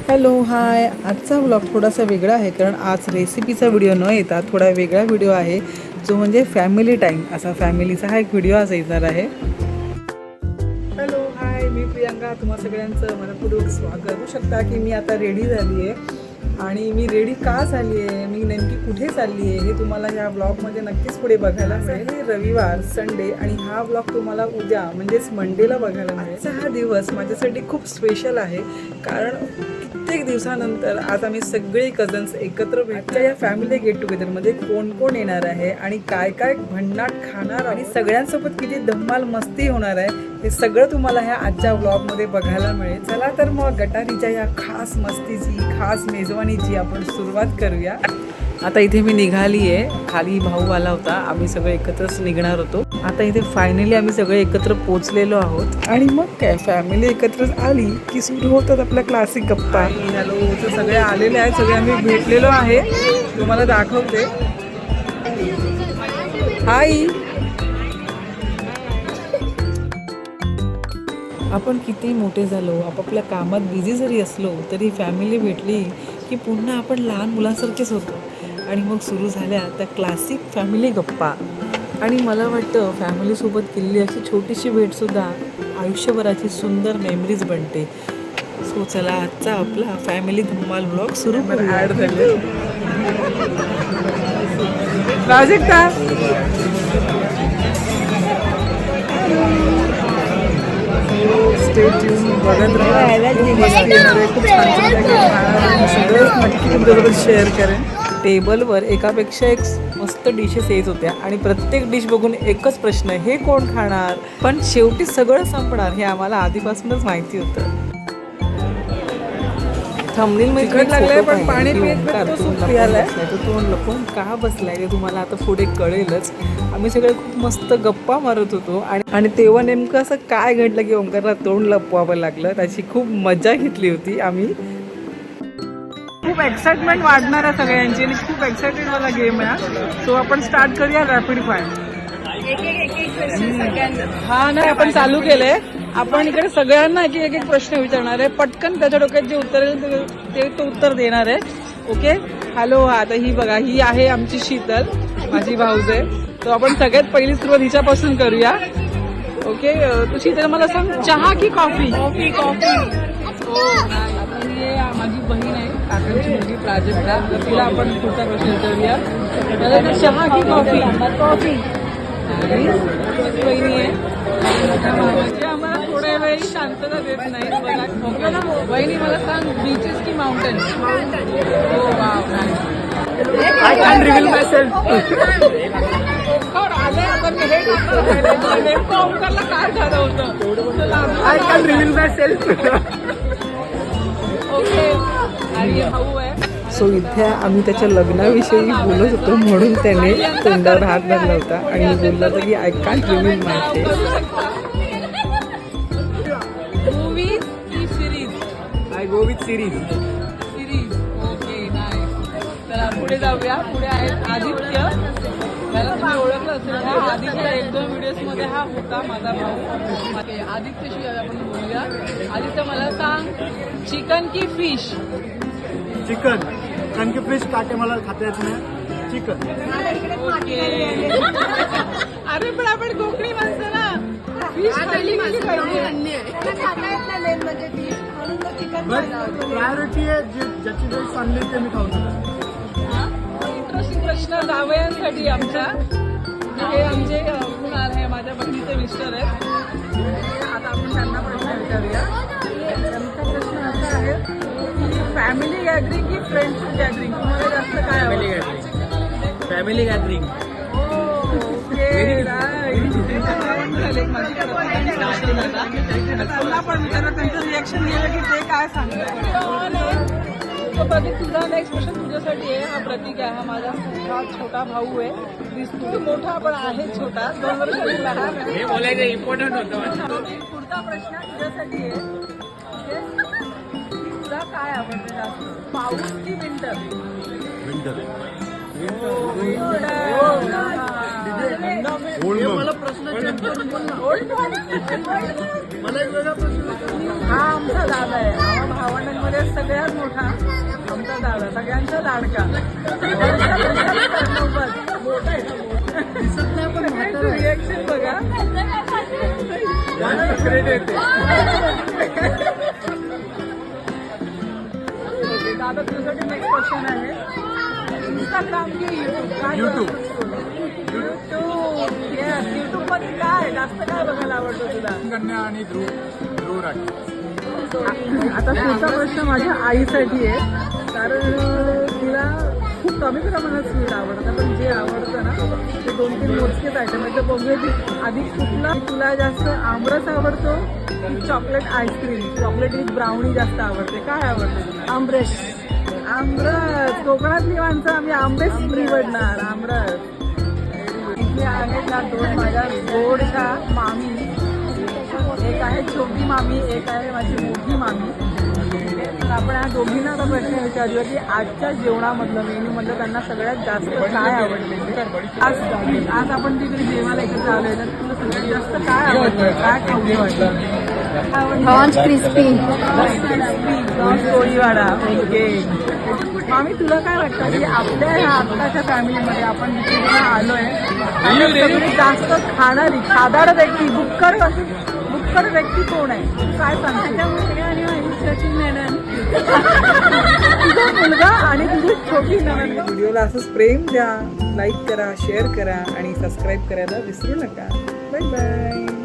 Hello hi. आजचा vlog थोडासा वेगळा आहे कारण आज रेसिपीचा व्हिडिओ न येता थोडा वेगळा व्हिडिओ आहे जो म्हणजे फॅमिली टाईम असा फॅमिलीचा हा एक व्हिडिओ आज येणार आहे. हॅलो हाय, मी प्रियांका. तुम्हा सगळ्यांचं मनपूर्वक स्वागत. करू शकता की मी आता रेडी झाली आहे आणि मी रेडी का झाली आहे, मी नेमकी कुठे चालली आहे हे तुम्हाला ह्या व्लॉगमध्ये नक्कीच पुढे बघायला मिळेल. रविवार संडे आणि हा व्लॉग तुम्हाला उद्या म्हणजेच मंडेला बघायला मिळेल. आजचा हा दिवस माझ्यासाठी खूप स्पेशल आहे कारण कित्येक दिवसानंतर आज आम्ही सगळे कझन्स एकत्र भेटतो. या फॅमिली गेट टुगेदरमध्ये कोण कोण येणार आहे आणि काय काय भन्नाट खाणार आणि सगळ्यांसोबत किती धम्माल मस्ती होणार आहे हे सगळं तुम्हाला ह्या आजच्या व्लॉगमध्ये बघायला मिळेल. चला तर मग गटारीच्या या खास मस्तीची, खास मेजवानीची आपण सुरुवात करूया. आता इथे मी निघाली आहे. खाली भाऊ आला होता, आम्ही सगळे एकत्रच निघणार होतो. आता इथे फायनली आम्ही सगळे एकत्र पोचलेलो आहोत आणि मग काय फॅमिली एकत्र आली की सुरू होतात आपल्या क्लासिक गप्पा. हॅलो, तर सगळे आलेले आहेत, सगळे आम्ही भेटलेलो आहे. तुम्हाला दाखवते. हाय. आपण किती मोठे झालो, आपापल्या कामात बिझी जरी असलो तरी फॅमिली भेटली की पुन्हा आपण लहान मुलांसारखेच होतो आणि मग सुरू झाल्या त्या क्लासिक फॅमिली गप्पा. आणि मला वाटतं फॅमिलीसोबत केलेली अशी छोटीशी भेटसुद्धा आयुष्यभराची सुंदर मेमरीज बनते. सो चला आजचा आपला फॅमिली धम्माल व्लॉग सुरू करूया. ॲड झाले प्राजक्ता. स्टे ट्यून बघत राहा. खूप छान सगळंच नक्की तुमच्यासोबत शेअर करेन. टेबलवर एकापेक्षा एक मस्त डिशेस येत होत्या आणि प्रत्येक डिश बघून एकच प्रश्न, हे कोण खाणार. पण शेवटी सगळं संपणार हे आम्हाला आधीपासूनच माहिती होतं. थंबनेल मध्ये लागलंय पण पाणी तो लपून का बसलाय ते तुम्हाला आता पुढे कळेलच. आम्ही सगळे खूप मस्त गप्पा मारत होतो आणि तेव्हा नेमकं असं काय घडलं की ओंकारला तोंड लपवावं लागलं. त्याची खूप मजा घेतली होती आम्ही. खूप एक्साइटमेंट वाढणार आहे सगळ्यांची आणि खूप एक्साइटेड वाला गेम आहे. सो आपण स्टार्ट करूया रॅपिड फायर. हा नाही, आपण चालू केलंय. आपण इकडे सगळ्यांना एक एक प्रश्न विचारणार आहे. पटकन त्याच्या डोक्यात जे उत्तर येईल ते तो उत्तर देणार आहे. ओके. हॅलो. हा आता ही बघा, ही आहे आमची शीतल, माझी भाऊज आहे. तर आपण सगळ्यात पहिली सुरुवात हिच्यापासून करूया. ओके. तू शीतल मला सांग, चहा की कॉफी? कॉफी. कॉफी. आता ही माझी बहीण आहे, काकांची मुलगी प्राजक्ता. तर तिला आपण पुढचा प्रश्न विचारूया. चहा की कॉफी? कॉफी. बहिणी आहे म्हणजे आम्हाला थोड्या वेळी शांतता देत नाही. बघा बहिणी मला सांग, बीचेस की माउंटेन? हो wow. I can reveal myself. ओंकारला काय झालं होतं? I can reveal myself. Okay. आणि भाऊ आहे. सो इथे आम्ही त्याच्या लग्नाविषयी बोलत होतो म्हणून त्याने तोंडावर हात धरला होता आणि बोलला होता की I can't reveal my face. Movie की series? I go with series. Series. Okay nice. चला पुढे जाऊया. पुढे आहेत आदित्य. त्याला तुम्ही ओळखलं असेल. हा आदित्य 1-2 व्हिडिओजमध्ये हा होता माझा भाऊ. आदित्यशी आपण बोलूया. आदित्य मला सांग, चिकन की फिश? चिकन. कारण की फिश काटे मला खाता येत नाही. चिकन. अरे पण आपण कोकणी माणसं ना. प्रायोरिटी आहे ज्याची वेळ चांगली ते मी खाऊ शकतो. इंटरेस्टिंग प्रश्न जावयांसाठी आमच्या. हे आमचे कुणाल आहे, माझ्या बहिणीचे मिस्टर आहेत. आता आपण त्यांना प्रश्न विचारूया. त्यांचा प्रश्न असा आहे, फॅमिली गॅदरिंग की फ्रेंड्स गॅदरिंग तुम्हाला जास्त काय आवडतं? Family gathering. त्यांना पण विचारलं, त्यांचं रिॲक्शन गेलं की ते काय सांगतात. प्रतीक, तुझा नेक्स्ट क्वेश्चन तुझ्यासाठी आहे. हा प्रतीक आहे, हा माझा छोटा भाऊ आहे. दिसतो मोठा पण आहे छोटा, 2 वर्षांनी लहान आहे. हे बोलायचं इम्पॉर्टंट होतं. पुढचा प्रश्न तुझ्यासाठी आहे. तुला काय आवडतं जास्त, पाऊस की विंटर? विंटर. मला प्रश्न check करून बोल ना. मला एक वेगळा प्रश्न. हा आमचा दादा आहे. आम्हा भावंडांमध्ये सगळ्यात मोठा आमचा दादा, सगळ्यांचा लाडका. मोठा आहे. दिसत नाही पण रिएक्शन बघा. सिक्रेट येते. दादा तुझ्यासाठी नेक्स्ट क्वेश्चन आहे. इंस्टाग्राम की युट्यूब? युट्यूब मध्ये काय जास्त काय बघायला आवडतं तुला? कन्या आणि ध्रुव राठी. आता पुढचा प्रश्न माझ्या आईसाठी आहे. कारण तिला खूप कमी प्रमाणात स्वीट आवडतं, पण जे आवडतं ना ते 2-3 मोजकेच आयटम आहेत. तर बघूया की आधी कुठला तुला जास्त आमरस आवडतो की chocolate ice cream, chocolate with brownie जास्त आवडते? काय आवडतं तुला? आमरस. आमरस. कोकणातली माणसं आम्ही आंबेच निवडणार. आमरस. इथे आहेत ना 2 माझ्या गोडच्या मामी. एक आहे छोटी मामी, एक आहे माझी मोठी मामी. तर आपण या दोघींना आता प्रश्न विचारूया की आजच्या जेवणामधलं मेन्यूमधलं त्यांना सगळ्यात जास्त काय आवडले. आज आपण तिकडे जेवायला एकत्र आलोय तर तुला सगळ्यात जास्त काय आवडतं? काय खाऊ वाटतं? Prawns crispy. Prawns Koliwada. Okay. मामी तुला काय वाटतं की आपल्या ह्या आत्ताच्या फॅमिलीमध्ये आपण जिथे आलोय सगळी जास्त खाणारी साधारण व्यक्ती बुक्कड व्यक्ती कोण आहे? काय सांगतो? तुझा मुलगा आणि तुझी छोटी नणंद. व्हिडिओला असंच प्रेम द्या, लाईक करा, शेअर करा आणि सबस्क्राईब करायला विसरू नका. Bye bye.